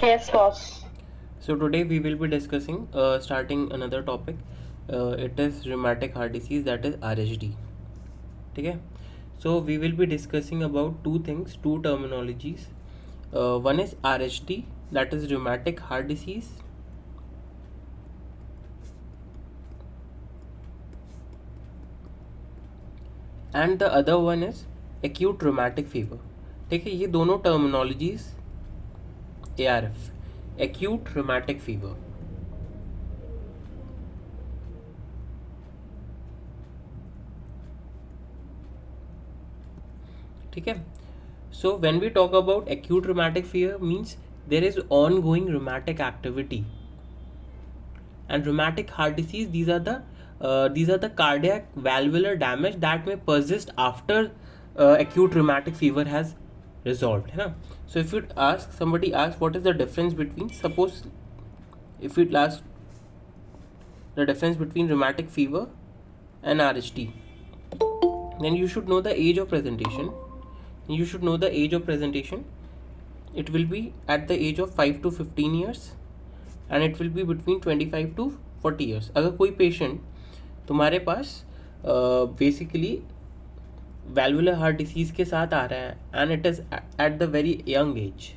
Yes, boss. So today we will be discussing starting another topic. It is rheumatic heart disease, that is RHD. Okay. So we will be discussing about two things, two terminologies. One is RHD, that is rheumatic heart disease, and the other one is acute rheumatic fever. ठीक है, ये दोनों terminologies ARF, acute rheumatic fever. ठीक है. So when we talk about acute rheumatic fever means there is ongoing rheumatic activity, and rheumatic heart disease, these are the cardiac valvular damage that may persist after acute rheumatic fever has resolved, है ना. So if you ask somebody asks what is the difference between, suppose if you ask the difference between rheumatic fever and RHD, then you should know the age of presentation. You should know the age of presentation. It will be at the age of 5 to 15 years and it will be between 25 to 40 years. अगर कोई patient तुम्हारे पास basically valvular heart disease के साथ आ रहा है and it is at the very young age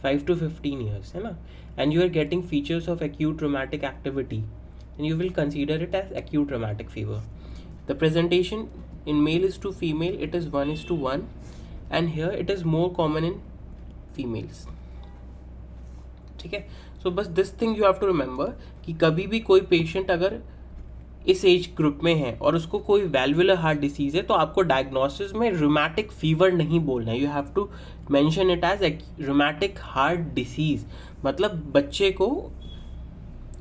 5 to 15 years, है ना, and you are getting features of acute traumatic activity, and you will consider it as acute traumatic fever. The presentation in male is to female, it is 1:1, and here it is more common in females. ठीक है. So बस this thing you have to remember कि कभी भी कोई patient अगर इस age group में है और उसको कोई वैल्वुलर हार्ट डिसीज़ है तो आपको डायग्नोसिस में रूमेटिक फीवर नहीं बोलना है. You have to mention it as rheumatic heart disease. मतलब बच्चे को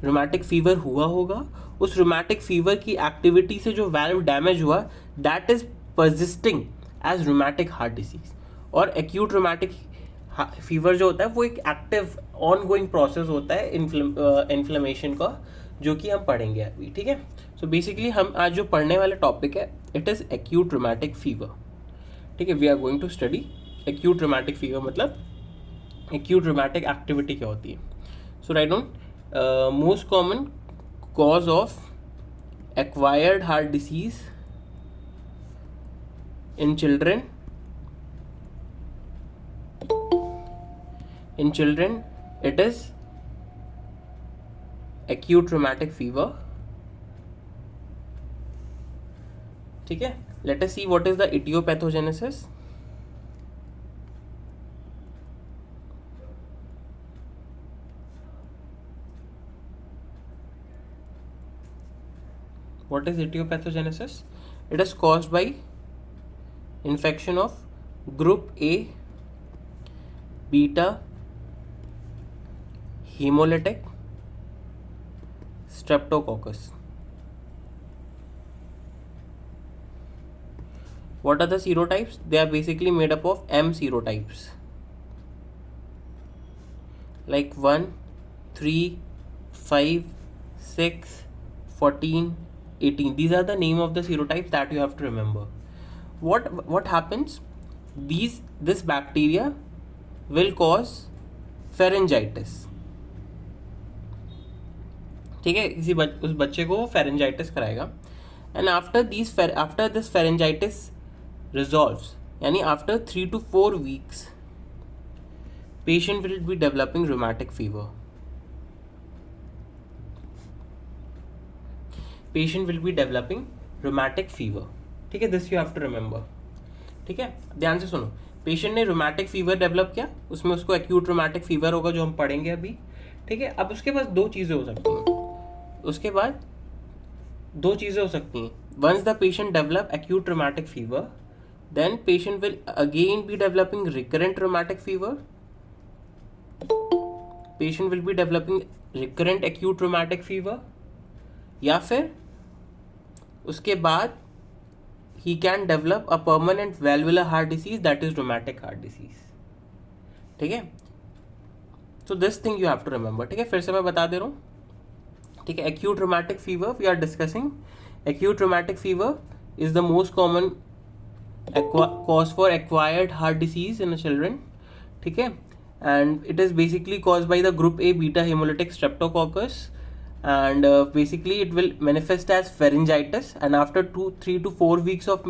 रूमेटिक फीवर हुआ होगा, उस रूमेटिक फीवर की एक्टिविटी से जो वैल्व डैमेज हुआ that is persisting as rheumatic heart disease. और एक्यूट रूमेटिक फीवर जो होता है वो एक एक्टिव ऑन गोइंग प्रोसेस होता है इन्फ्लेमेशन का, जो कि हम पढ़ेंगे अभी. ठीक है. सो बेसिकली हम आज जो पढ़ने वाला टॉपिक है it is acute rheumatic fever. ठीक है. We are going to study acute rheumatic fever, मतलब एक्यूट रूमेटिक एक्टिविटी क्या होती है. So write down most common cause of acquired heart disease in children. In children it is acute rheumatic fever. ठीक है. Let us see what is the etiopathogenesis. What is etiopathogenesis? It is caused by infection of group A beta hemolytic streptococcus. What are the serotypes? They are basically made up of M serotypes like 1, 3, 5, 6, 14, 18. These are the name of the serotypes that you have to remember. What happens? This bacteria will cause pharyngitis. ठीक है. उस बच्चे को pharyngitis कराएगा, and after this pharyngitis resolves, यानी after 3 to 4 weeks patient will be developing rheumatic fever. Patient will be developing rheumatic fever. ठीक है. This you have to remember. ठीक है. ध्यान से सुनो. पेशेंट ने रूमेटिक फीवर डेवलप किया, उसमें उसको एक्यूट रूमेटिक फीवर होगा जो हम पढ़ेंगे अभी. ठीक है. अब उसके पास दो चीज़ें हो सकती हैं. Once the patient develop acute rheumatic fever, then patient will again be developing recurrent rheumatic fever. Patient will be developing recurrent acute rheumatic fever, या फिर उसके बाद he can develop a permanent valvular heart disease, that is rheumatic heart disease. ठीक है. So this thing you have to remember. ठीक है. फिर से मैं बता दे रहा हूँ. ठीक है. acute rheumatic fever we are discussing. acute rheumatic fever is the most common cause for acquired heart disease in children. ठीक है. and it is basically caused by the group A beta hemolytic streptococcus, and basically it will manifest as pharyngitis, and after 3 to 4 weeks of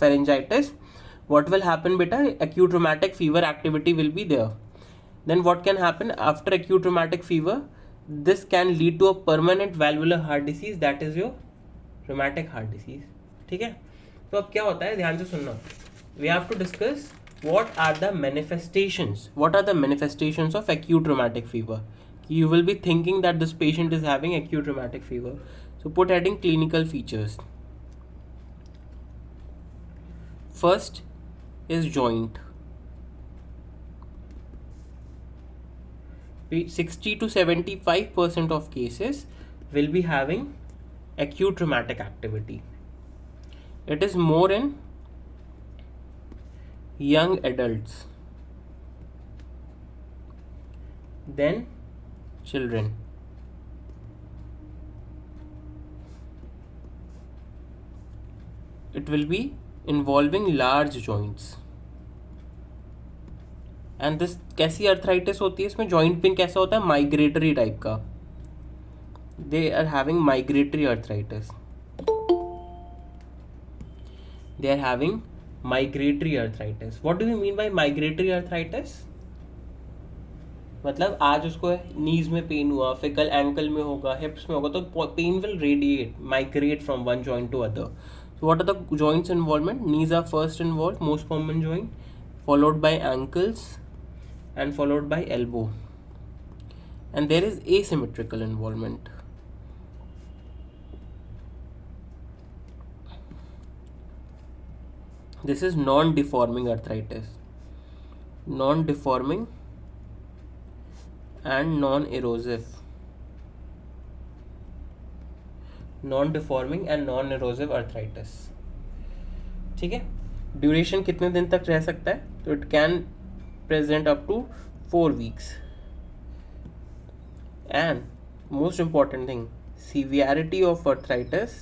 pharyngitis, what will happen beta, acute rheumatic fever activity will be there. Then what can happen after acute rheumatic fever, this can lead to a permanent valvular heart disease, that is your rheumatic heart disease. ठीक है, तो अब क्या होता है, ध्यान से सुनना. We have to discuss what are the manifestations of acute rheumatic fever. You will be thinking that this patient is having acute rheumatic fever, so put heading clinical features. First is joint. 60 to 75% of cases will be having acute rheumatic activity. It is more in young adults than children. It will be involving large joints. And this कैसी arthritis होती है, इसमें joint pain कैसा होता है, migratory type का. They are having migratory arthritis. They are having migratory arthritis. What do you mean by migratory arthritis? मतलब आज उसको नीज में पेन हुआ, फिर कल एंकल में होगा, हिप्स में होगा, तो pain will radiate, migrate from one joint to other. So what are the joints involvement? Knees are first involved, most common joint, followed by ankles and followed by elbow. And there is asymmetrical involvement. This is non-deforming arthritis. Non-deforming and non-erosive. Non-deforming and non-erosive arthritis. ठीक है. Duration कितने दिन तक रह सकता है? तो it can present up to 4 weeks. And most important thing, severity of arthritis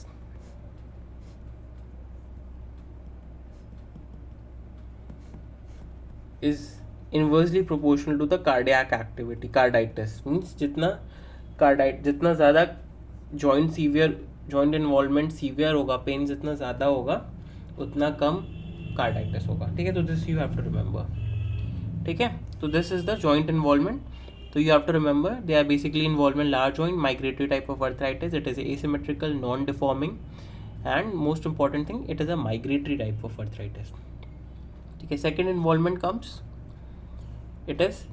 is inversely proportional to the cardiac activity. Carditis means जितना ज़्यादा जॉइंट इन्वॉल्वमेंट सीवियर होगा, पेन जितना ज़्यादा होगा उतना कम कार्डाइटिस होगा. ठीक है, तो this you have to remember. ठीक है, तो this is the joint involvement. तो you have to remember they are basically involvement large joint, migratory type of arthritis, it is asymmetrical, non deforming, and most important thing it is a migratory type of arthritis. ठीक है, second involvement comes, it is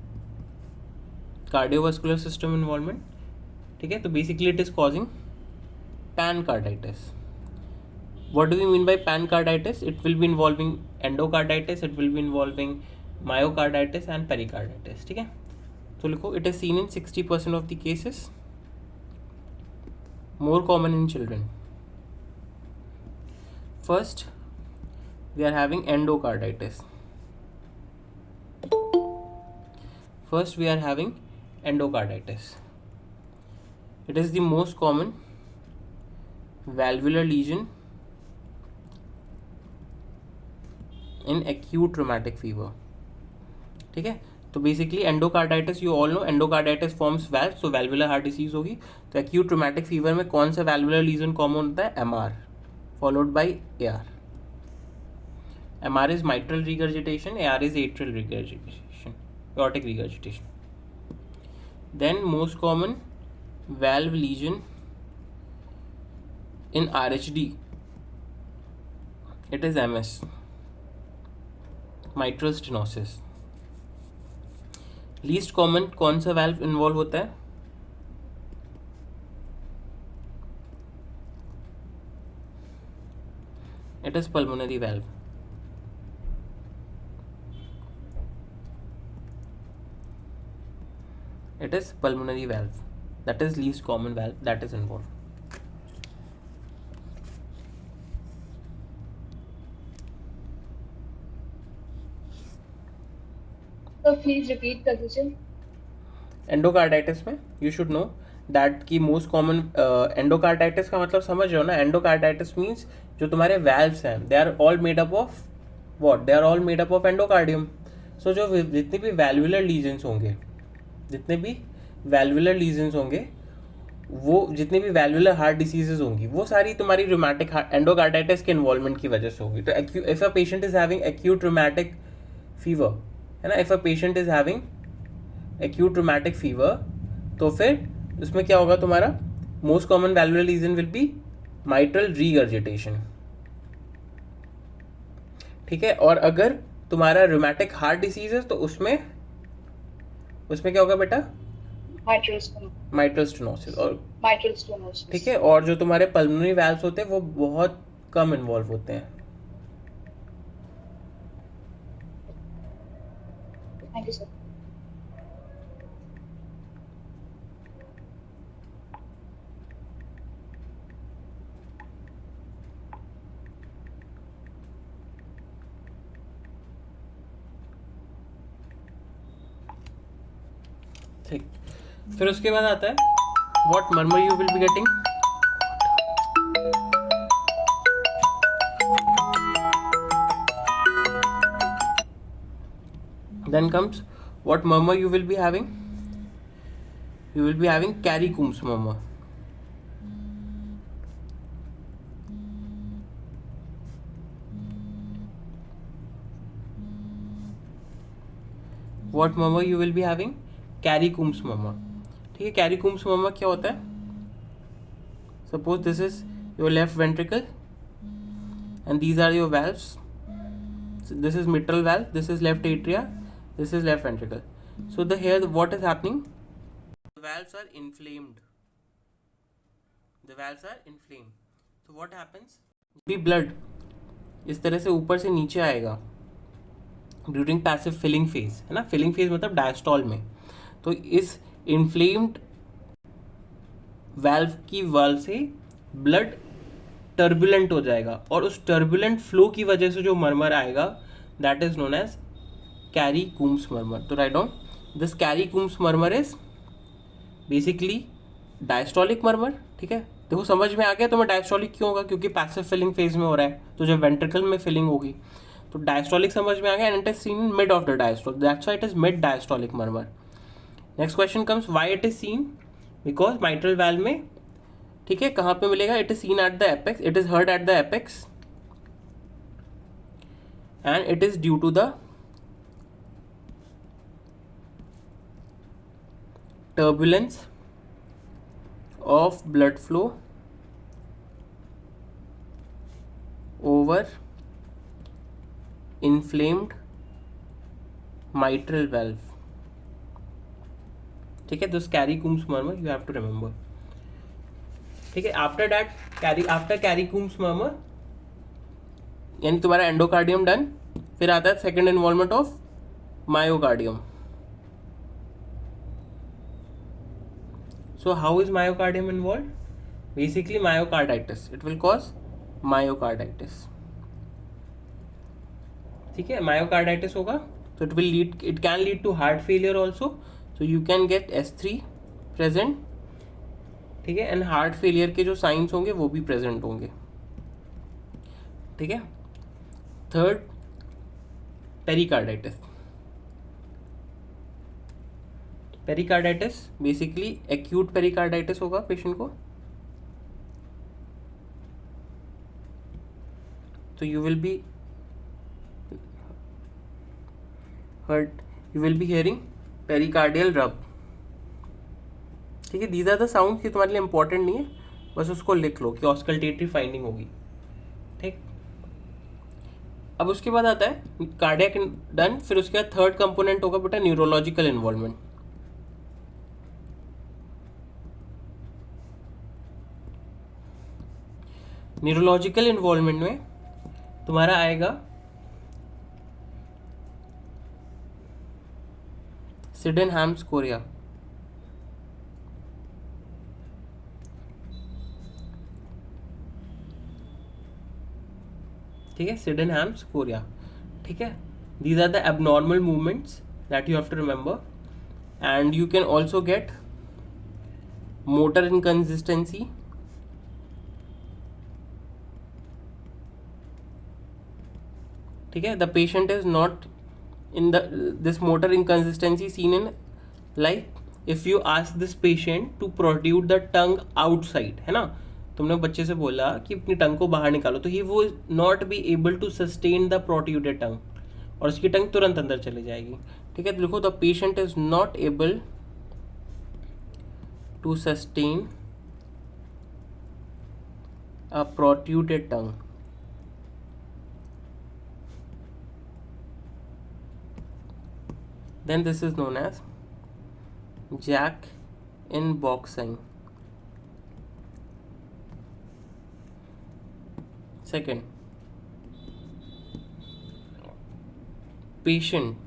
cardiovascular system involvement. ठीक है, तो basically it is causing pancarditis. What do we mean by pancarditis? It will be involving endocarditis, it will be involving myocarditis and pericarditis. ठीक है, तो लिखो it is seen in 60% of the cases, more common in children. First, we are having endocarditis. It is the most common valvular lesion in acute rheumatic fever. ठीक है, तो basically endocarditis, you all know endocarditis forms valve, so valvular heart disease होगी. तो acute rheumatic fever में कौन सा वैल्वुलर legion common होता है? MR followed by AR. MR is mitral regurgitation, AR is atrial regurgitation, aortic regurgitation. Then most common valve lesion in RHD, it is MS, mitral stenosis. Least common कौन सा valve involve होता है? It is pulmonary valve. It is pulmonary valve. That is least common valve that is involved. So please repeat the question. Endocarditis में you should know that की most common endocarditis का मतलब समझ रहे हो ना? एंडोकार्डाइटिस मीन्स जो तुम्हारे वैल्व्स हैं, they are all made up of what? They are all made up of endocardium. So जो जितने भी वैल्वुलर लीजन्स होंगे वो जितने भी वैल्वुलर हार्ट डिसीजेज होंगी वो सारी तुम्हारी रूमेटिक एंडोकार्डाइटिस के इन्वॉल्वमेंट की वजह से होगी. तो if a patient is having acute rheumatic fever, है ना, if a patient is having acute rheumatic fever, तो फिर उसमें क्या होगा तुम्हारा, most common valvular lesion will be mitral regurgitation. ठीक है. और अगर तुम्हारा रूमेटिक हार्ट डिसीज है तो उसमें क्या होगा बेटा, माइट्रल स्टेनोसिस. और ठीक है. और जो तुम्हारे पल्मोनरी वाल्व्स होते हैं वो बहुत कम इन्वॉल्व होते हैं. Thank you sir. ठीक. फिर उसके बाद आता है what murmur you will be getting. Then comes what murmur you will be having. You will be having Carey-Coombs murmur. What murmur you will be having? Carey-Coombs murmur. ठीक है. Carey-Coombs murmur क्या होता है? Suppose this is your left ventricle and these are your valves. So this is mitral valve, this is left atria, this is left ventricle. So here what is happening? The valves are inflamed. So what happens? भी blood इस तरह से ऊपर से नीचे आएगा during passive filling phase, है ना. फिलिंग फेज मतलब डायस्टॉल में. तो इस इन्फ्लेम्ड वाल्व की वजह से ब्लड टर्बुलेंट हो जाएगा और उस टर्बुलेंट फ्लो की वजह से जो मर्मर आएगा that is known as Carey-Coombs murmur. तो write down this Carey-Coombs murmur is basically diastolic murmur. ठीक है. देखो समझ में आ गया तुम्हें डायस्टोलिक क्यों होगा, क्योंकि पैसिव फिलिंग फेज में हो रहा है. तो जब वेंट्रिकल में फिलिंग होगी तो डायस्टोलिक समझ में आ गया. And it is seen in mid of the diastole, that's why it is mid diastolic murmur. Next question comes why it is seen, because mitral valve में, ठीक है, कहाँ पे मिलेगा, it is seen at the apex, it is heard at the apex and it is due to the turbulence of blood flow over inflamed mitral valve. ठीक है. This Carey-Coombs murmur you have to remember. ठीक है. After Carey-Coombs murmur यानी तुम्हारा endocardium done, फिर आता है second involvement of myocardium. So how is myocardium involved? Basically myocarditis. It will cause myocarditis. ठीक है. myocarditis होगा तो it can lead to heart failure also. So you can get S3 present. ठीक है. and heart failure के जो signs होंगे वो भी present होंगे. ठीक है. Third pericarditis. Pericarditis basically acute pericarditis होगा पेशेंट को. तो you will be hearing pericardial रब. ठीक है. दीज आर द साउंड कि तुम्हारे लिए इंपॉर्टेंट नहीं है, बस उसको लिख लो कि ऑस्कल्टेटरी फाइंडिंग होगी. ठीक. अब उसके बाद आता है कार्डियक डन. फिर उसके बाद थर्ड कंपोनेंट होगा बेटा न्यूरोलॉजिकल इन्वॉल्वमेंट. न्यूरोलॉजिकल इन्वॉल्वमेंट में तुम्हारा आएगा सिडेनहैम्स कोरिया. ठीक है. Sydenham's chorea. ठीक है. These are the abnormal movements that you have to remember. And you can also get motor inconsistency. ठीक है. The patient is not in the this motor inconsistency seen in, like if you ask this patient to protrude the tongue outside, है ना, तुमने बच्चे से बोला कि अपनी टंग को बाहर निकालो, तो ही वो not be able to sustain the protruded tongue, और उसकी टंग तुरंत अंदर चली जाएगी. ठीक है, तो लिखो the patient is not able to sustain a protruded tongue. Then this is known as Jack in box sign. Second, patient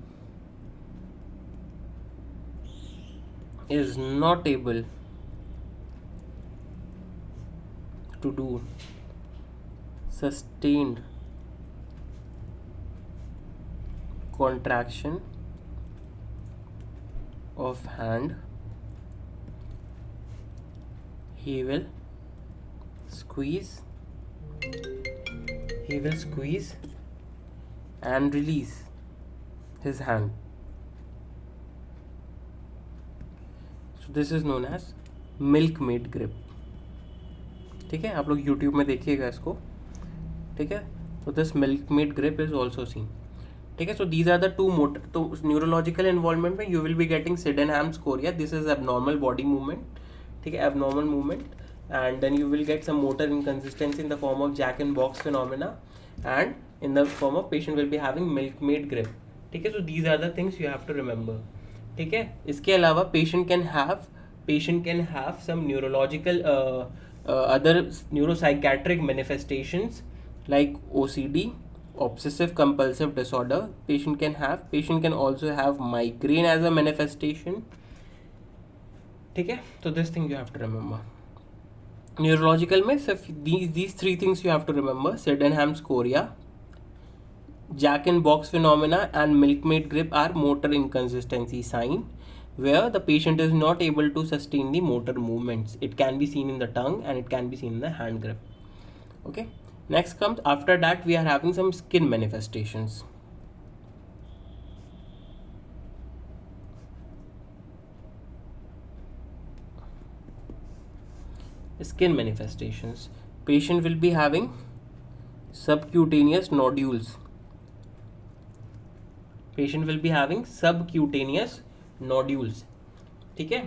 is not able to do sustained contraction of hand, he will squeeze and release his hand. So this is known as milkmaid grip. ठीक है, आप लोग YouTube में देखिएगा इसको. ठीक है, तो this milkmaid grip is also seen. ठीक है, so these are the two motor. तो न्यूरोलॉजिकल इन्वॉल्वमेंट में you will be getting Sydenham's chorea. This is abnormal body movement. ठीक है, abnormal movement, and then you will get some motor inconsistency in the form of jack and box phenomena, and in the form of patient will be having milkmaid grip. ठीक है, so these are the things you have to remember. ठीक है, इसके अलावा patient can have some neurological other neuropsychiatric manifestations like OCD, obsessive compulsive disorder. Patient can also have migraine as a manifestation. ठीक है, तो this thing you have to remember. Neurological में सिर्फ these three things you have to remember: Sydenham's chorea, Jack in box phenomena, and milkmaid grip are motor inconsistency sign, where the patient is not able to sustain the motor movements. It can be seen in the tongue and it can be seen in the hand grip. Okay, next comes, after that we are having some skin manifestations. Skin manifestations. Patient will be having subcutaneous nodules. ठीक है,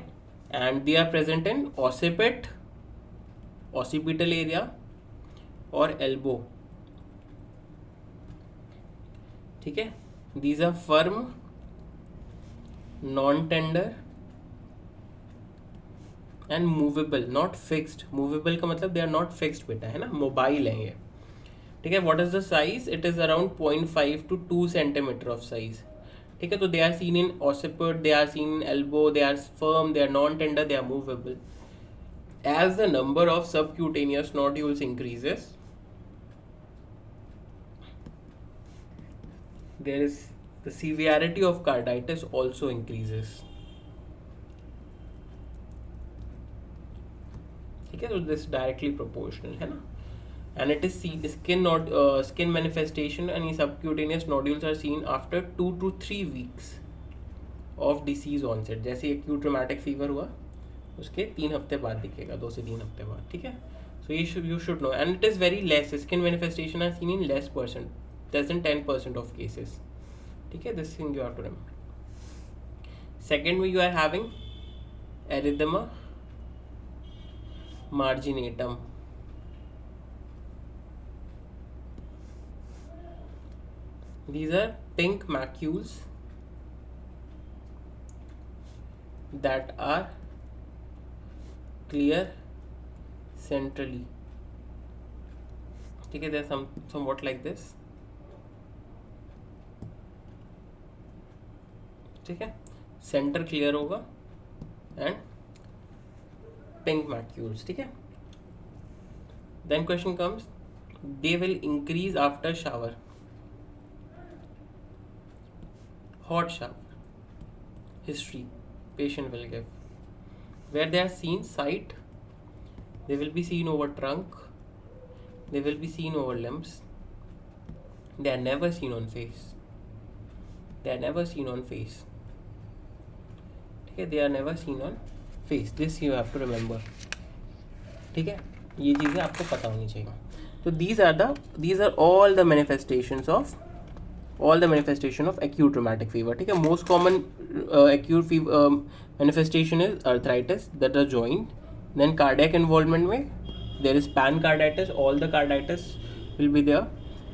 and they are present in occiput, occipital area or elbow. ठीक है, these are firm, non-tender and movable, not fixed. Movable का मतलब they are not fixed बेटा, है ना, mobile है ये. ठीक है, what is the size? It is around 0.5 to 2 centimeter of size. ठीक है, तो they are seen in occiput, they are seen in elbow, they are firm, they are non-tender, they are movable. As the number of subcutaneous nodules increases, there is the severity of carditis also increases. ठीक है, तो this directly proportional है ना. And it is skin manifestation and subcutaneous nodules are seen after 2 to 3 weeks of disease onset. जैसे acute rheumatic fever हुआ उसके 3 हफ्ते बाद दिखेगा, 2 से 3 हफ्ते बाद. ठीक है, so you should know, and it is very less. Skin manifestation are seen in less than 10% of cases. ठीक है, this thing you have to remember. Second, you are having erythema marginatum. These are pink macules that are clear centrally. ठीक है, they're somewhat like this. ठीक है, centre clear होगा and pink macules. ठीक है, then question comes, they will increase after shower. Hot shower history patient will give, where they are seen sight, they will be seen over trunk, they will be seen over limbs, they are never seen on face. they are never seen on face. ठीक है, they are never seen on face. This you have to remember. ठीक है, ये चीज़ें आपको पता होनी चाहिए. तो these are all the manifestations of acute rheumatic fever. ठीक है, most common acute fever manifestation is arthritis, that is joint. Then cardiac involvement में there is pancarditis, all the carditis will be there,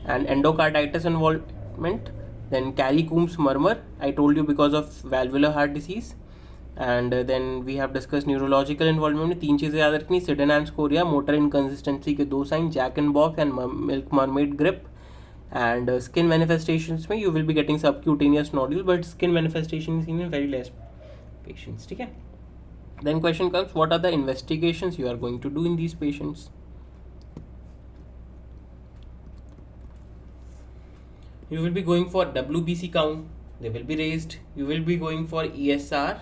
and endocarditis involvement. Then Carie-Coombs murmur, I told you, because of valvular heart disease. And then we have discussed neurological involvement में 3 चीज़ें याद रखनी, Sydenham's chorea, motor inconsistency के 2 sign, Jack in Box and milk mermaid grip. And skin manifestations में you will be getting subcutaneous nodule, but skin manifestation is seen in very less patients. ठीक है. Then question comes, what are the investigations you are going to do in these patients? You will be going for WBC count, they will be raised. You will be going for ESR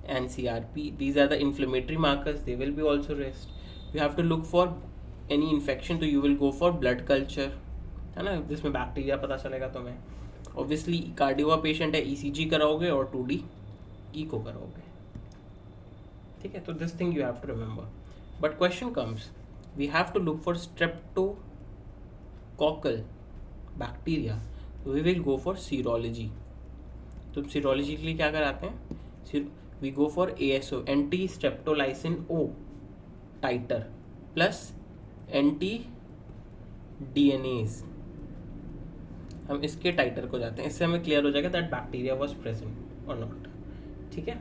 and CRP. These are the inflammatory markers, they will be also raised. You have to look for any infection, so you will go for blood culture, है ना, जिसमें bacteria पता चलेगा तुम्हें. Obviously cardio patient है, ECG कराओगे और 2D eco कराओगे. ठीक है, तो this thing you have to remember. But question comes, we have to look for streptococcal bacteria, we will go for serology. तो सीरोलॉजी के लिए क्या कराते हैं, we go for ASO, anti streptolysin O titer plus anti DNAs. हम इसके टाइटर को जाते हैं, इससे हमें क्लियर हो जाएगा दैट बैक्टीरिया वॉज प्रेजेंट और नॉट. ठीक है,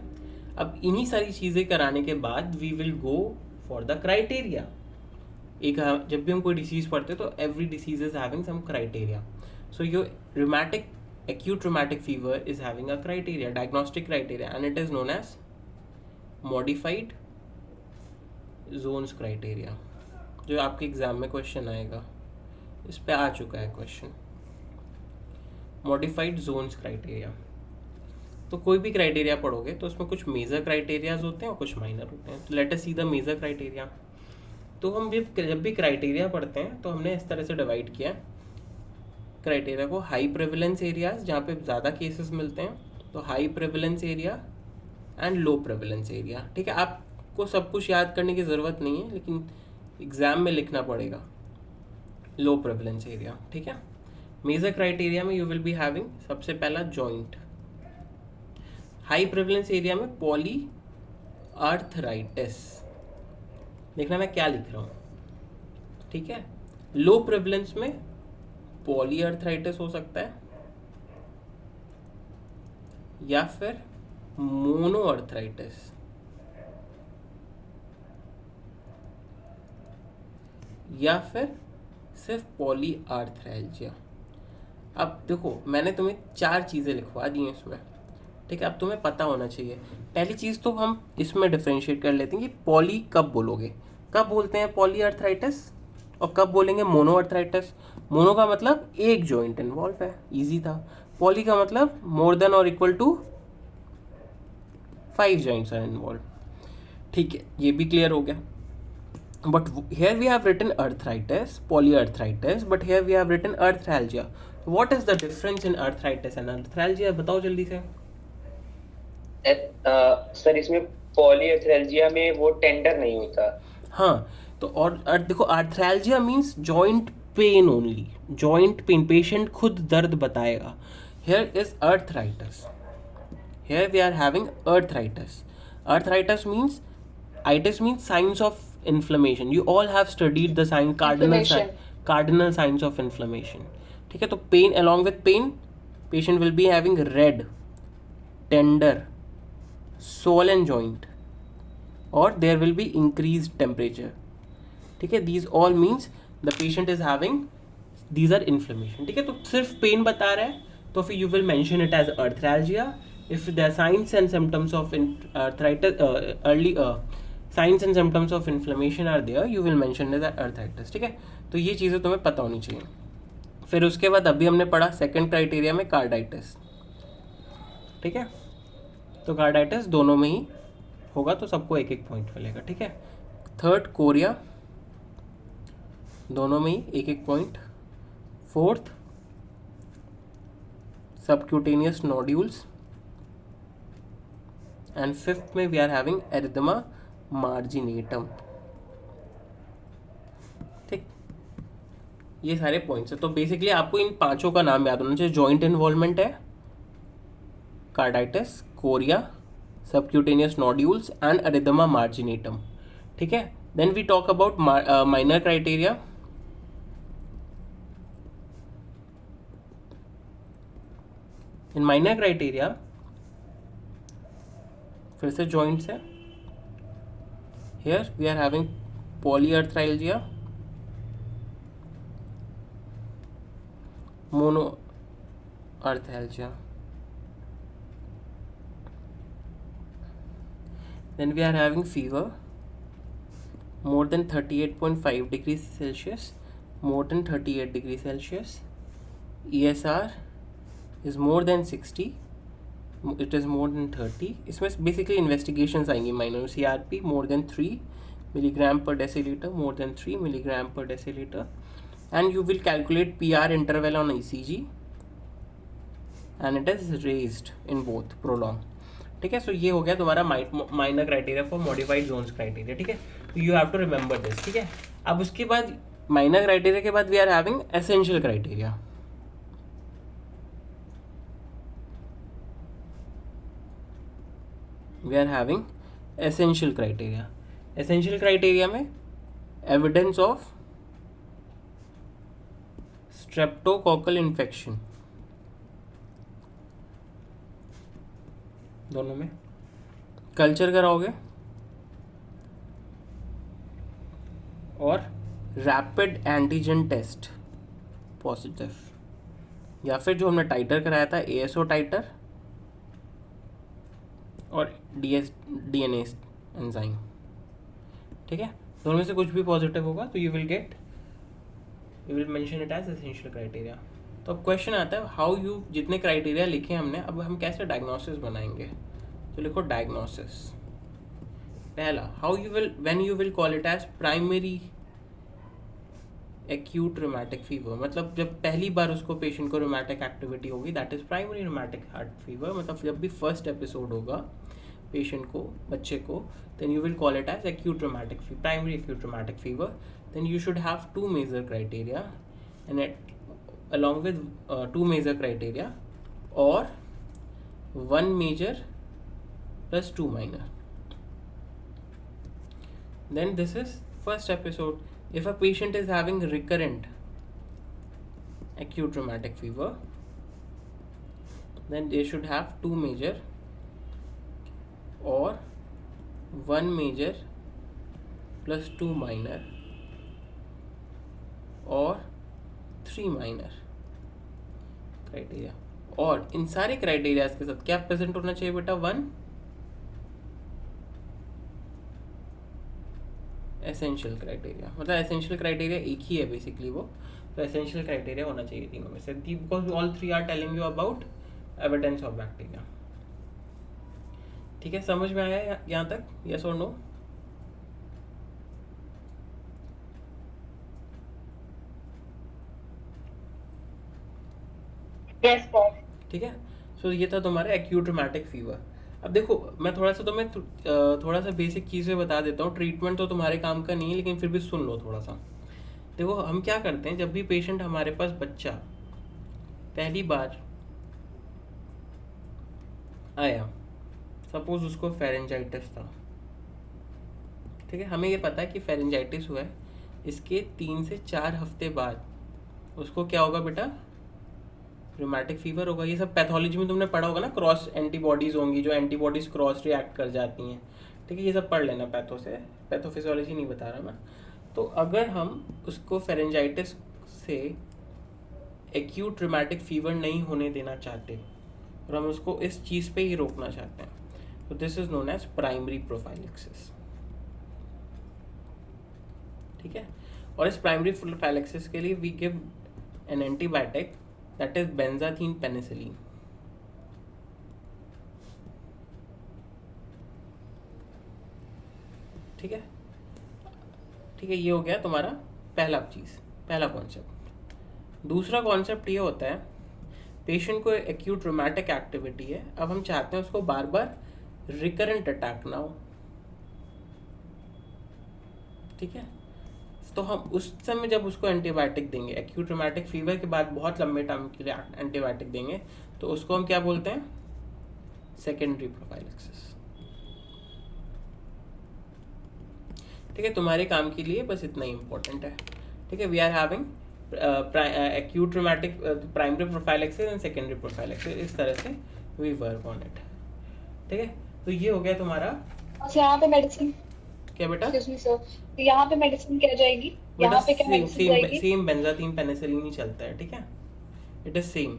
अब इन्हीं सारी चीज़ें कराने के बाद we will go for the criteria. एक जब भी हम कोई डिसीज़ पढ़ते हैं तो every disease is having some criteria. So your acute rheumatic fever is having a criteria, diagnostic criteria, and it is known as modified zones criteria. जो आपके एग्जाम में क्वेश्चन आएगा, इस पे आ चुका है क्वेश्चन, मॉडिफाइड जोन्स क्राइटेरिया. तो कोई भी क्राइटेरिया पढ़ोगे तो उसमें कुछ मेजर क्राइटेरियाज होते हैं और कुछ माइनर होते हैं. तो let us see the major criteria. तो हम जब भी क्राइटेरिया पढ़ते हैं तो हमने इस तरह से डिवाइड किया क्राइटेरिया को, हाई प्रेवलेंस एरियाज जहाँ पे ज़्यादा केसेस मिलते हैं, तो high prevalence area and low prevalence area. ठीक है, आपको सब कुछ याद करने की ज़रूरत नहीं है, लेकिन एग्ज़ाम में लिखना पड़ेगा लो प्रेवलेंस एरिया. ठीक है, मेजर क्राइटेरिया में यू विल बी हैविंग सबसे पहला जॉइंट. हाई प्रेवलेंस एरिया में पॉली आर्थराइटिस, देखना मैं क्या लिख रहा हूँ. ठीक है, लो प्रेवलेंस में पॉली आर्थराइटिस हो सकता है या फिर मोनो आर्थराइटिस या फिर सिर्फ पॉली आर्थराइल्जिया. अब देखो, मैंने तुम्हें 4 चीज़ें लिखवा दी हैं इसमें. ठीक है, अब तुम्हें पता होना चाहिए. पहली चीज़ तो हम इसमें डिफ्रेंशिएट कर लेते हैं कि पॉली कब बोलोगे, कब बोलते हैं पॉली आर्थराइटिस और कब बोलेंगे मोनो आर्थराइटिस. मोनो का मतलब एक जॉइंट इन्वॉल्व है, इजी था. पॉली का मतलब मोर देन और equal to 5 joints are involve. ठीक है, ये भी क्लियर हो गया. But here we have written arthritis, polyarthritis, but here we have written arthralgia. What is the difference in arthritis and arthralgia? बताओ जल्दी से. सर इसमें पॉलीआर्थराल्जिया में वो टेंडर नहीं होता. हाँ, तो और देखो, arthralgia means joint pain only, joint pain, patient खुद दर्द बताएगा. Here is arthritis. Here we are having arthritis. Arthritis means, itis means signs of inflammation. You all have studied the sign, cardinal signs of inflammation. ठीक है, तो pain, along with pain, patient will be having red, tender, swollen joint, or there will be increased temperature. ठीक है, these all means the patient is having, these are inflammation. ठीक है, तो सिर्फ pain बता रहा है तो फिर you will mention it as arthralgia. If the signs and symptoms of arthritis, signs and symptoms of inflammation are there, you will mention it as arthritis. ठीक है, तो ये चीज़ें तुम्हें पता होनी चाहिए. फिर उसके बाद अभी हमने पढ़ा सेकंड क्राइटेरिया में कार्डाइटिस. ठीक है, तो कार्डाइटिस दोनों में ही होगा तो सबको एक एक पॉइंट मिलेगा. ठीक है, थर्ड कोरिया, दोनों में ही एक एक point. Fourth subcutaneous nodules, and fifth में we are having erythema marginatum. ठीक, ये सारे पॉइंट्स है. तो बेसिकली आपको इन पांचों का नाम याद होना चाहिए. जॉइंट इन्वॉल्वमेंट है, carditis, Korea, subcutaneous nodules and erythema marginatum. ठीक है. Then we talk about minor criteria. In minor criteria फिर से joints है. Here we are having polyarthralgia, monoarthralgia. Then we are having fever more than 38.5 degrees Celsius, more than 38 degrees Celsius. ESR is more than 60, it is more than 30. इसमें basically investigations आएंगी minor. CRP more than 3 milligram per deciliter, more than 3 milligram per deciliter, and you will calculate PR interval on ECG, and it is raised in both prolonged. ठीक है. सो ये हो गया तुम्हारा minor criteria for modified Jones criteria. ठीक है. तो you have to remember this. ठीक है. अब उसके बाद माइनर क्राइटेरिया के बाद we are having essential criteria. We are having essential criteria. Essential criteria में एविडेंस ऑफ स्ट्रेप्टोकोकल इन्फेक्शन, दोनों में कल्चर कराओगे, और रैपिड एंटीजन टेस्ट पॉजिटिव, या फिर जो हमने टाइटर कराया था ASO टाइटर और DNA एंजाइम. ठीक है. दोनों में से कुछ भी पॉजिटिव होगा तो you will mention it as essential criteria. तो अब क्वेश्चन आता है हाउ यू, जितने क्राइटेरिया लिखे हमने, अब हम कैसे डायग्नोसिस बनाएंगे. तो लिखो डायग्नोसिस. पहला, how you will, when you will call it as primary acute rheumatic fever, मतलब जब पहली बार उसको पेशेंट को रूमेटिक एक्टिविटी होगी, that is primary rheumatic heart fever. मतलब जब भी फर्स्ट एपिसोड होगा पेशेंट को, बच्चे को, then you will call it as acute rheumatic fever, primary acute rheumatic fever. Then you should have 2 major criteria, and along with 2 major criteria or 1 major plus 2 minor. Then this is first episode. If a patient is having recurrent acute rheumatic fever, then they should have 2 major or 1 major plus 2 minor or 3 minor criteria. और इन सारे criterias के साथ क्या present होना चाहिए बेटा? 1 essential criteria. मतलब essential criteria एक ही है बेसिकली वो, तो एसेंशियल क्राइटेरिया होना चाहिए तीनों में से, because all 3 are telling you about evidence of bacteria. ठीक है. समझ में आया यहाँ तक? यस और नो? Yes, sir. ठीक है. सो ये था तुम्हारा एक्यूट रूमेटिक फीवर. अब देखो, मैं थोड़ा सा बेसिक चीज़ें बता देता हूँ. ट्रीटमेंट तो तुम्हारे काम का नहीं है, लेकिन फिर भी सुन लो थोड़ा सा. देखो, हम क्या करते हैं, जब भी पेशेंट हमारे पास, बच्चा पहली बार आया, सपोज उसको फेरेंजाइटिस था. ठीक है. हमें ये पता है कि फेरेंजाइटिस हुआ है, इसके 3 से 4 हफ्ते बाद उसको क्या होगा बेटा? रूमेटिक फीवर होगा. ये सब पैथोलॉजी में तुमने पढ़ा होगा ना, क्रॉस एंटीबॉडीज होंगी, जो एंटीबॉडीज क्रॉस रिएक्ट कर जाती हैं. ठीक है. ये सब पढ़ लेना पैथो से, पैथोफिजियोलॉजी नहीं बता रहा मैं. तो अगर हम उसको फेरेंजाइटिस से एक्यूट रूमेटिक फीवर नहीं होने देना चाहते और हम उसको इस चीज़ पे ही रोकना चाहते हैं, तो this is known as primary prophylaxis. ठीक है. और इस प्राइमरी प्रोफाइलेक्सिस के लिए we give an antibiotic, that is benzathine penicillin. ठीक है. ठीक है. ये हो गया तुम्हारा पहला चीज़, पहला कॉन्सेप्ट. दूसरा कॉन्सेप्ट ये होता है, पेशेंट को एक्यूट रोमैटिक एक्टिविटी है, अब हम चाहते हैं उसको बार बार रिकरेंट अटैक ना हो, ठीक है। तो हम उस समय जब उसको एंटीबायोटिक देंगे, एक्यूट रोमैटिक फीवर के बाद बहुत लंबे टाइम के लिए एंटीबायोटिक देंगे, तो उसको हम क्या बोलते हैं, सेकेंडरी प्रोफाइलैक्सिस, ठीक है। तुम्हारे काम के लिए बस इतना ही इम्पोर्टेंट है, ठीक है। We are having acute rheumatic primary prophylaxis and secondary prophylaxis, इस तरह से we work on it, ठीक है। तो ये हो गया तुम्हारा। अच्छा, यहाँ पे मेडिसिन क्या बेटा? एक्सक्यूज मी सर, तो यहाँ पे मेडिसिन क्या जाएगी, यहाँ पे क्या मेडिसिन जाएगी? सेम बेंजाथीन पेनिसिलिन ही चलता है, ठीक है। इट इज सेम,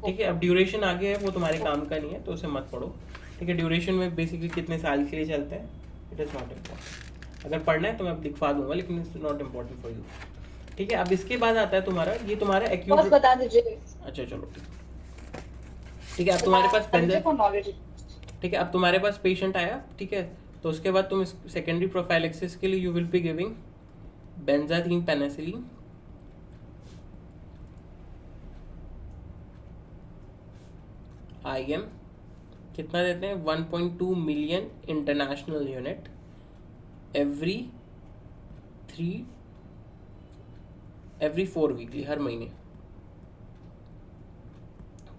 ठीक है। अब ड्यूरेशन आगे है, वो तुम्हारे काम का नहीं है तो उसे मत पढ़ो, ठीक है। ड्यूरेशन में बेसिकली कितने साल के लिए चलते हैं, इट इज़ नॉट इम्पोर्टेंट। अगर पढ़ना है तो मैं दिखवा दूंगा, लेकिन it's not important for you, ठीक है। अब इसके बाद आता है तुम्हारा, ये तुम्हारा एक्यूट, बस बता दीजिए। अच्छा चलो ठीक है। अब तुम्हारे पास ठीक है, अब तुम्हारे पास पेशेंट आया, ठीक है। तो उसके बाद तुम सेकेंडरी प्रोफाइलैक्सिस के लिए you will be giving benzathine penicillin, IM कितना देते हैं, 1.2 million international unit every 4 weekly, हर महीने,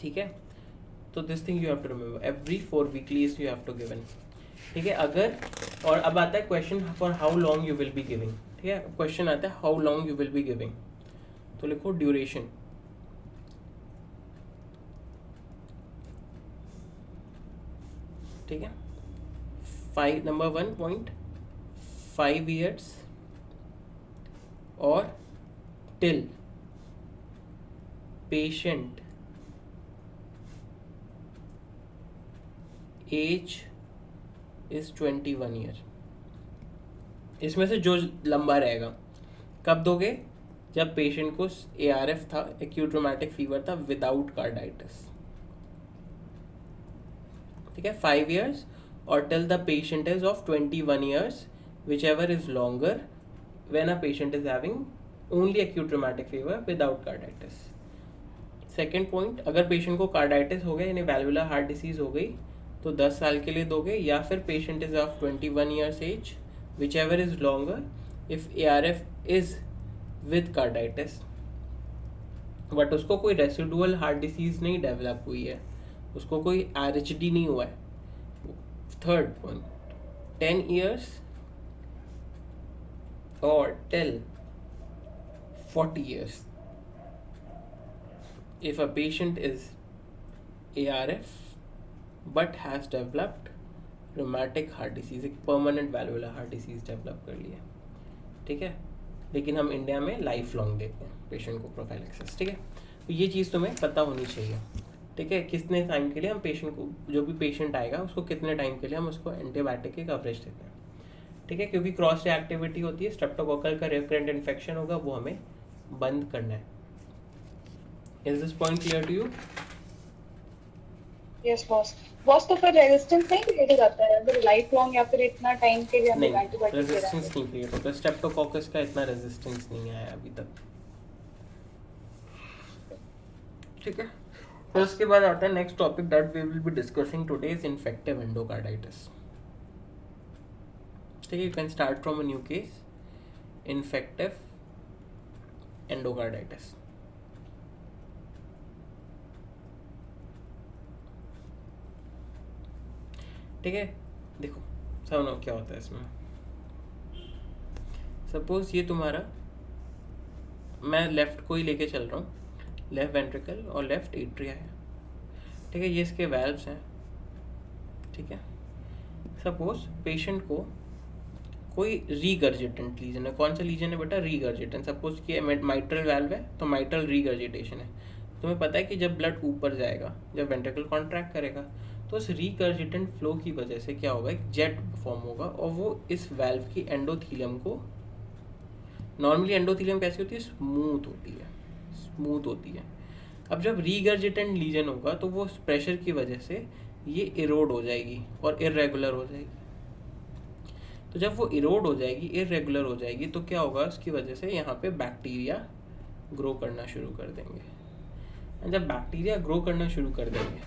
ठीक है। तो this thing you have to remember, every 4 weeklies you have to given, ठीक है। अगर, और अब आता है question for how long you will be giving, ठीक है। क्वेश्चन आता है how long you will be giving, तो लिखो ड्यूरेशन, ठीक है। 5 नंबर 1.5 years और till patient age is 21 year। इसमें से जो लंबा रहेगा, कब दोगे, जब पेशेंट को ARF था, एक्यूट रोमैटिक फीवर था विदाउट कार्डाइटिस, ठीक है। 5 years और till the patient is of 21 years, whichever is longer when a patient is having only acute rheumatic fever without carditis। Second point, अगर पेशेंट को carditis हो गया यानी वैल्वुलर हार्ट डिसीज हो गई तो 10 साल के लिए दोगे, या फिर patient is of 21 years age, whichever is longer if ARF is with carditis, but उसको कोई रेसिडुअल हार्ट डिसीज नहीं डेवलप हुई है, उसको कोई RHD नहीं हुआ है। थर्ड पॉइंट, 10 years और till 40 years if a patient is ARF but has developed rheumatic heart disease, एक permanent valvular heart disease develop कर लिया, ठीक है। लेकिन हम इंडिया में लाइफ लॉन्ग देते हैं पेशेंट को प्रोफाइलैक्सिस, ठीक है। तो ये चीज़ तुम्हें पता होनी चाहिए, ठीक है। कितने टाइम के लिए हम पेशेंट को, जो भी पेशेंट आएगा उसको कितने टाइम के लिए हम उसको एंटीबायोटिक की कवरेज देते हैं, ठीक है। क्योंकि क्रॉस रिएक्टिविटी होती है, स्ट्रेप्टोकोकल का रिकरेंट इन्फेक्शन होगा, वो हमें बंद करना है। Is this point clear to you? Yes boss. Boss तो फिर रेजिस्टेंस नहीं क्रिएट हो जाता है अगर लाइफ लॉन्ग या फिर इतना टाइम के लिए हम नहीं, एंटीबायोटिक दे रहे रेजिस्टेंस हैं? नहीं क्रिएट होता, स्ट्रेप्टोकोकस का इतना रेजिस्टेंस नहीं आया अभी तक, ठीक है। तो उसके बाद आता है next topic that we will be discussing today is infective endocarditis, ठीक है। You can start from a new case, infective endocarditis. ठीक है, देखो समझो क्या होता है इसमें। सपोज ये तुम्हारा, मैं लेफ्ट को ही लेके चल रहा हूँ, लेफ्ट वेंट्रिकल और लेफ्ट एट्रिया है, ठीक है। ये इसके वैल्व्स हैं, ठीक है। सपोज पेशेंट को कोई रीगर्जिटेंट लीजन है, कौन सा लीजन है बेटा, रीगर्जिटेंट। सपोज कि माइट्रल वैल्व है तो माइट्रल रीगर्जिटेशन है। तुम्हें पता है कि जब ब्लड ऊपर जाएगा, जब वेंट्रिकल कॉन्ट्रैक्ट करेगा, तो उस रीगर्जिटेंट फ्लो की वजह से क्या होगा, एक जेट फॉर्म होगा और वो इस वैल्व की एंडोथीलियम को, नॉर्मली एंडोथीलियम कैसी होती है, स्मूथ होती है। अब जब रीगर्जिटेंट लीजन होगा तो वो प्रेशर की वजह से ये इरोड हो जाएगी और इरेगुलर हो जाएगी। तो जब वो इरोड हो जाएगी, इरेगुलर हो जाएगी, तो क्या होगा, उसकी वजह से यहाँ पे बैक्टीरिया ग्रो करना शुरू कर देंगे। एंड जब बैक्टीरिया ग्रो करना शुरू कर देंगे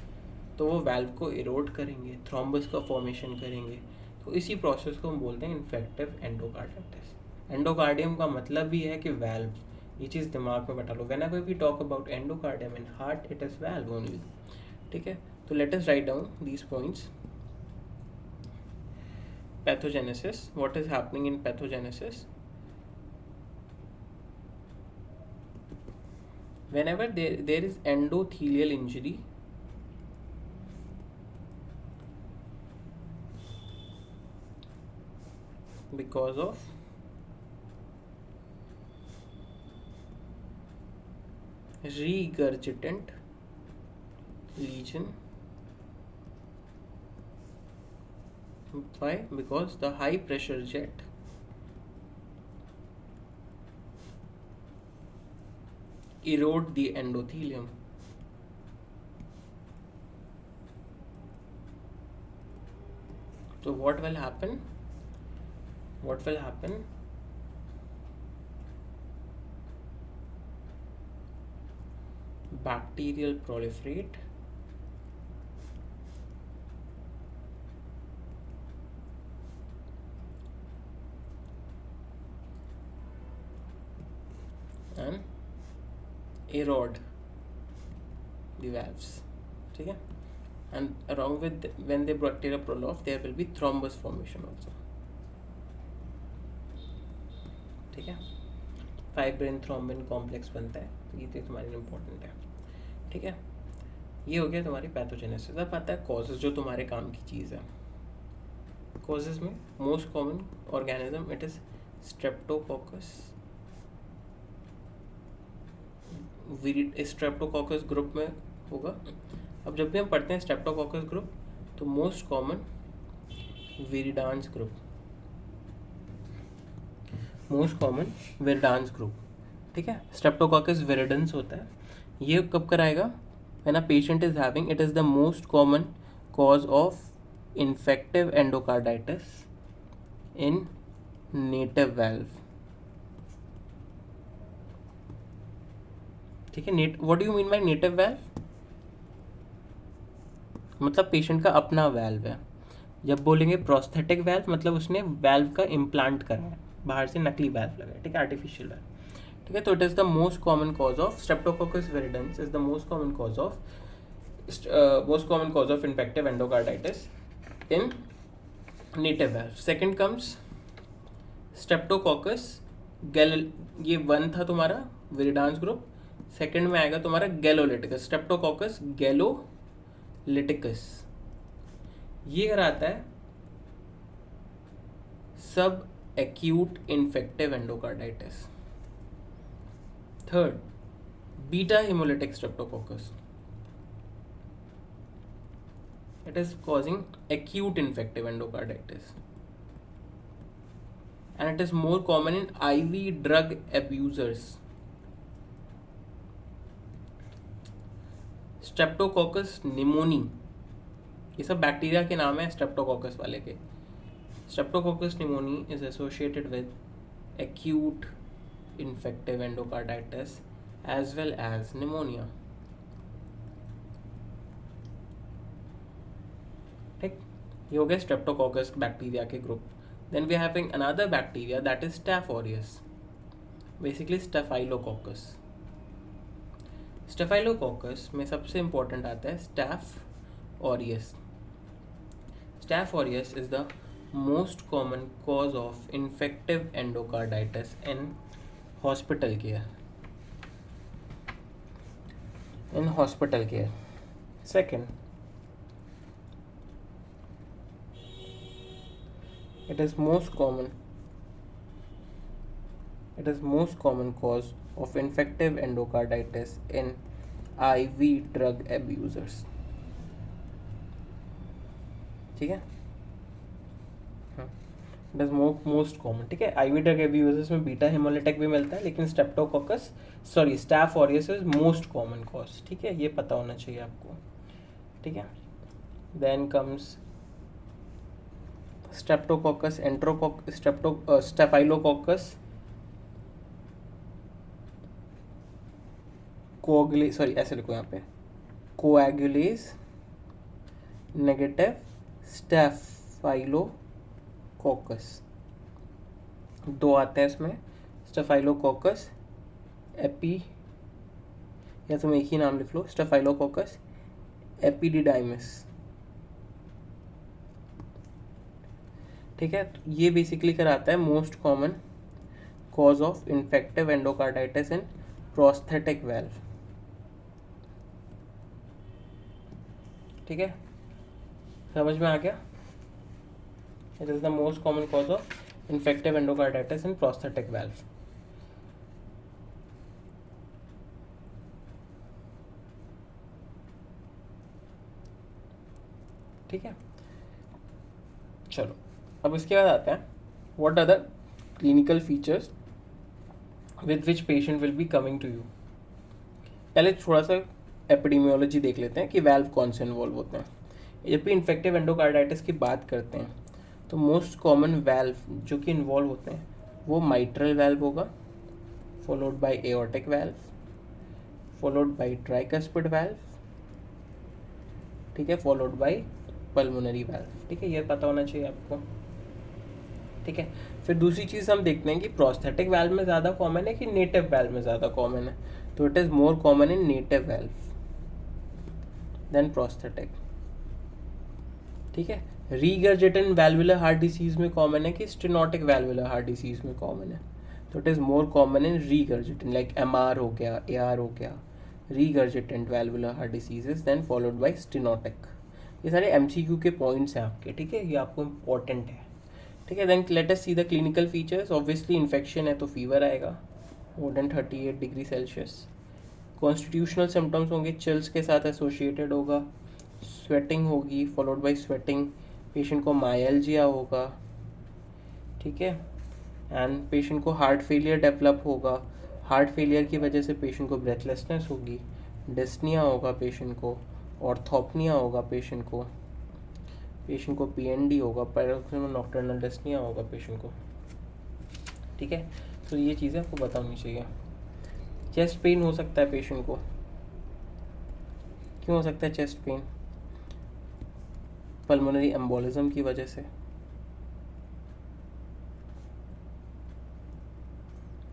तो वो वाल्व को इरोड करेंगे, थ्रोम्बस का फॉर्मेशन करेंगे। तो इसी प्रोसेस को हम बोलते हैं इन्फेक्टिव एंडोकार्डाइटिस। एंडोकार्डियम का मतलब भी है कि वाल्व, ये चीज़ दिमाग में बैठा लो। Whenever we talk about endocardium in heart, it is valve only. ठीक है, तो let us write down these points. Pathogenesis, what is happening in pathogenesis? Whenever there is endothelial injury, because of regurgitant lesion. Why? Because the high pressure jet erode the endothelium. So what will happen? What will happen? Bacterial proliferate, and erode the valves. ठीक है, and along with when the bacteria proliferate, there will be thrombus formation also. ठीक है, fibrin thrombin complex बनता है, तो ये चीज़ तुम्हारी important है। ठीक है, ये हो गया तुम्हारी पैथोजेनेसिस। अब आता है कॉजेज, जो तुम्हारे काम की चीज़ है। कॉजेज में most common organism it is streptococcus. Streptococcus group में होगा। अब जब भी हम पढ़ते हैं स्ट्रेप्टोकोकस ग्रुप, तो most common viridans group, most common viridans group. ठीक है, स्ट्रेप्टोकोकस विरिडेंस होता है। ये कब कराएगा? When a patient is having, it is the most common cause of infective endocarditis in native valve. ठीक है, what do you mean by native valve? मतलब पेशेंट का अपना वाल्व है। जब बोलेंगे प्रोस्थेटिक वाल्व, मतलब उसने वाल्व का इम्प्लांट करा है, बाहर से नकली वाल्व लगा है। ठीक है, आर्टिफिशियल वाल्व। ठीक है, तो it is the most common cause of Streptococcus viridans is the most common cause of infective endocarditis in native valve. Second comes Streptococcus गैल, ये वन था तुम्हारा विरिडांस ग्रुप। सेकेंड में आएगा तुम्हारा गैलोलिटिकस, स्ट्रेप्टोकोकस गैलोलिटिकस। ये कराता है सब acute infective endocarditis. Third, beta hemolytic Streptococcus, it is causing acute infective endocarditis, and it is more common in IV drug abusers. Streptococcus pneumoniae, ये सब बैक्टीरिया के नाम है स्ट्रेप्टोकोकस वाले के। Streptococcus pneumoniae is associated with acute infective endocarditis as well as pneumonia. ठीक, ये हो गया स्ट्रेप्टोकोकस बैक्टीरिया के group. Then we having another bacteria that is staph aureus, basically staphylococcus. Staphylococcus में सबसे इंपॉर्टेंट आता है staph aureus. Staph aureus is the most common cause of infective endocarditis in hospital care. In hospital care. Second, it is most common cause of infective endocarditis in IV drug abusers. ठीक है, it is most common. ठीक है, IV drug एब्यूजर्स में beta hemolytic भी मिलता है, लेकिन staph aureus is most common cause. ठीक है, ये पता होना चाहिए आपको। ठीक है, then comes streptococcus staphylococcus coagulase, sorry ऐसे लिखो यहाँ पे, कोएगुलेज नेगेटिव स्टेफाइलोकोकस, दो आते हैं इसमें, स्टेफाइलोकोकस एपी, या तुम एक ही नाम लिख लो, स्टेफाइलोकोकस एपिडिडाइमिस। ठीक है, तो ये बेसिकली कराता है most common cause of infective endocarditis in prosthetic valve. ठीक है, समझ में आ गया? It is the most common cause of infective endocarditis in prosthetic valve. ठीक है, चलो अब इसके बाद आते हैं, what are the clinical features with which patient will be coming to you. पहले थोड़ा सा एपिडेमियोलॉजी देख लेते हैं कि वैल्व कौन से इन्वॉल्व होते हैं। जब भी इन्फेक्टिव एंडोकार्डाइटिस की बात करते हैं तो मोस्ट कॉमन वैल्व जो कि इन्वॉल्व होते हैं वो माइट्रल वैल्व होगा, followed by aortic valve, followed by tricuspid valve, ठीक है, फॉलोड बाय पल्मोनरी वैल्व। ठीक है, ये पता होना चाहिए आपको। ठीक है, फिर दूसरी चीज़ हम देखते हैं कि प्रोस्थेटिक वैल्व में ज़्यादा कॉमन है कि नेटिव वैल्व में ज़्यादा कॉमन है। तो it is more common in native valve than prosthetic. ठीक है, रीगर्जिटेंट वैल्वुलर हार्ट डिसीज में कॉमन है कि स्टेनोटिक वैल्वुलर हार्ट डिसीज में कॉमन है। तो it is more common in regurgitant, like MR हो गया, एआर हो गया, regurgitant valvular heart diseases, then followed by stenotic. ये सारे एमसीक्यू के पॉइंट्स हैं आपके। ठीक है, ये आपको इम्पोर्टेंट है। ठीक है, then let us see the clinical features. Obviously infection है तो फीवर आएगा more than 38 degree celsius. Constitutional symptoms होंगे, चिल्स के साथ एसोसिएटेड होगा, स्वेटिंग होगी, फॉलोड बाय स्वेटिंग, पेशेंट को मायल्जिया होगा। ठीक है, एंड पेशेंट को हार्ट फेलियर डेवलप होगा। हार्ट फेलियर की वजह से पेशेंट को ब्रेथलेसनेस होगी, डिस्निया होगा पेशेंट को, ऑर्थोपनिया होगा पेशेंट को पीएनडी होगा, पैरोक्सिमल नॉक्टर्नल डिस्निया होगा पेशेंट को। ठीक है, तो ये चीज़ें आपको पता होनी चाहिए। चेस्ट पेन हो सकता है पेशेंट को, क्यों हो सकता है चेस्ट पेन? पल्मोनरी एम्बोलिज्म की वजह से,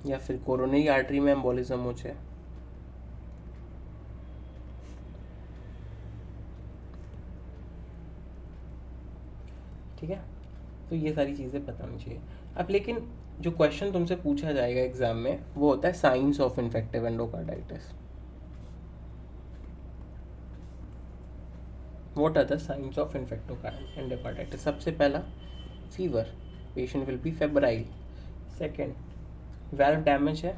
या फिर कोरोनरी आर्टरी में एम्बोलिज्म हो जाए। ठीक है, तो ये सारी चीज़ें पता होनी चाहिए। अब लेकिन जो क्वेश्चन तुमसे पूछा जाएगा एग्जाम में वो होता है science of infective endocarditis. What are the science of infective endocarditis? सबसे पहला fever, patient will be febrile. Second, valve damage है,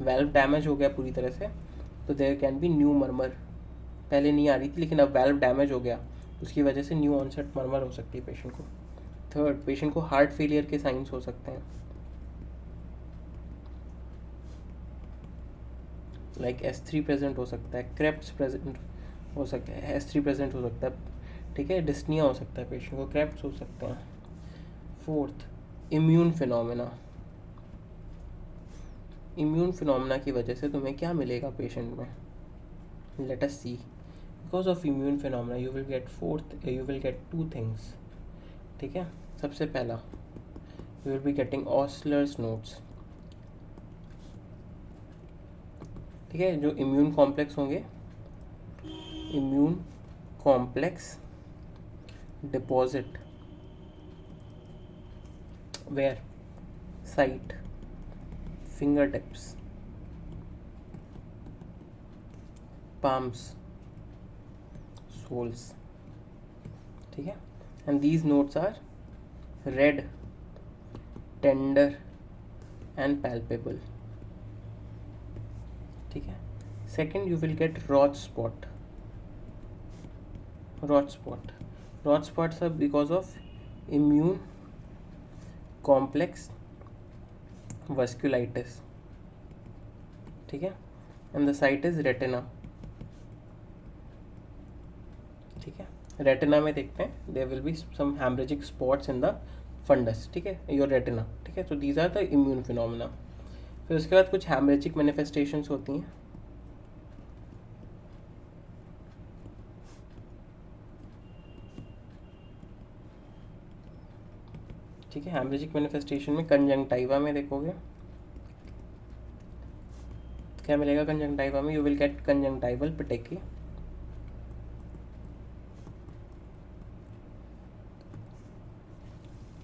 वैल्व डैमेज हो गया पूरी तरह से तो there can be new murmur. पहले नहीं आ रही थी लेकिन अब वैल्व डैमेज हो गया, उसकी वजह से न्यू ऑनसेट मर्मर हो सकती है पेशेंट को। थर्ड, पेशेंट को हार्ट फेलियर के साइंस हो सकते हैं, लाइक S3 प्रेजेंट हो सकता है, क्रेप्स प्रेजेंट हो सकता है, S3 प्रेजेंट हो सकता है। ठीक है, डिस्निया हो सकता है पेशेंट को, क्रेप्स हो सकते हैं। Fourth, immune phenomena. Immune phenomena की वजह से तुम्हें क्या मिलेगा पेशेंट में? Let us see. Because of immune phenomena you will get two things. ठीक है, सबसे पहला you will be getting Osler's nodes. ठीक है, जो इम्यून कॉम्प्लेक्स होंगे, immune complex deposit where, site, finger tips, palms, soles. ठीक है, and these notes are red, tender and palpable. ठीक है, second you will get Roth spot. Roth spots are because of immune complex vasculitis. ठीक है, and the site is retina. ठीक है, retina में देखते हैं there will be some haemorrhagic spots in the fundus. ठीक है, योर रेटिना। ठीक है, तो these are the immune phenomena. फिर उसके बाद कुछ हैमरेजिक मैनिफेस्टेशंस होती हैं. ठीक है, हैमरेजिक मैनिफेस्टेशन में कंजंक्टिवा में देखोगे क्या मिलेगा. कंजंक्टिवा में you will get conjunctival petechiae.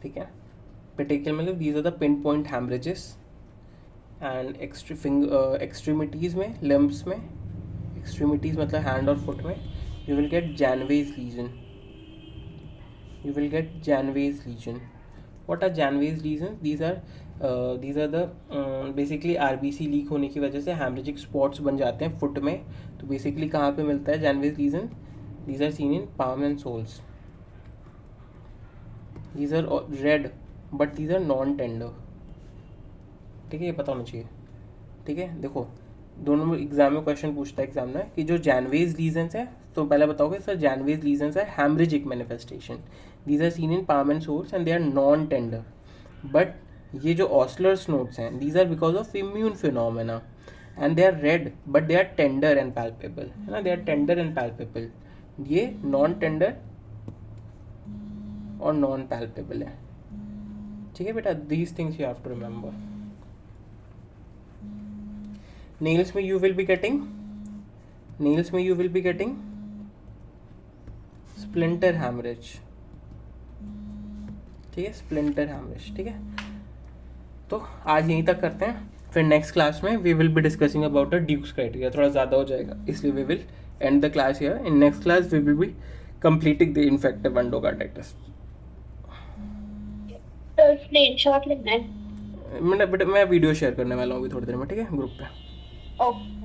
ठीक है, पेटेकियल मतलब these are the pin point haemorrhages. And extremities में, लिम्ब्स में, एक्सट्रीमिटीज़ मतलब हैंड और फुट में you will get Janeway's lesion. You will get Janeway's lesion. What are Janeway's lesions? These are the basically RBC leak होने की वजह से haemorrhagic spots बन जाते हैं फुट में. तो बेसिकली कहाँ पे मिलता है Janeway's lesion? These are seen in palm and soles. These are red but these are non-tender. ठीक है, ये पता होना चाहिए. ठीक है, देखो दोनों में एग्जाम में क्वेश्चन पूछता है एग्जामिनर कि जो Janeway's lesions है, तो पहले बताओगे सर Janeway's lesions है haemorrhagic manifestation. These are seen in palm and soles and they are non-tender. But ये जो Osler's nodes हैं, these are because of immune phenomena and they are red but they are tender and palpable. है ना, they are tender and palpable. ये non-tender और non-palpable है. ठीक है बेटा, these things you have to remember. Nails में you will be getting splinter hemorrhage. ठीक है, स्प्लिंटर हैमरेज. ठीक है, तो आज यहीं तक करते हैं. फिर नेक्स्ट क्लास में we will be discussing about a Duke's criteria. थोड़ा ज़्यादा हो जाएगा इसलिए we will end the class here. In next class we will be completing the infective endocarditis. तो स्क्रीनशॉट लेना है. मैं वीडियो शेयर करने वाला हूँ अभी थोड़ी देर में. ठीक है, ग्रुप पे. ओके.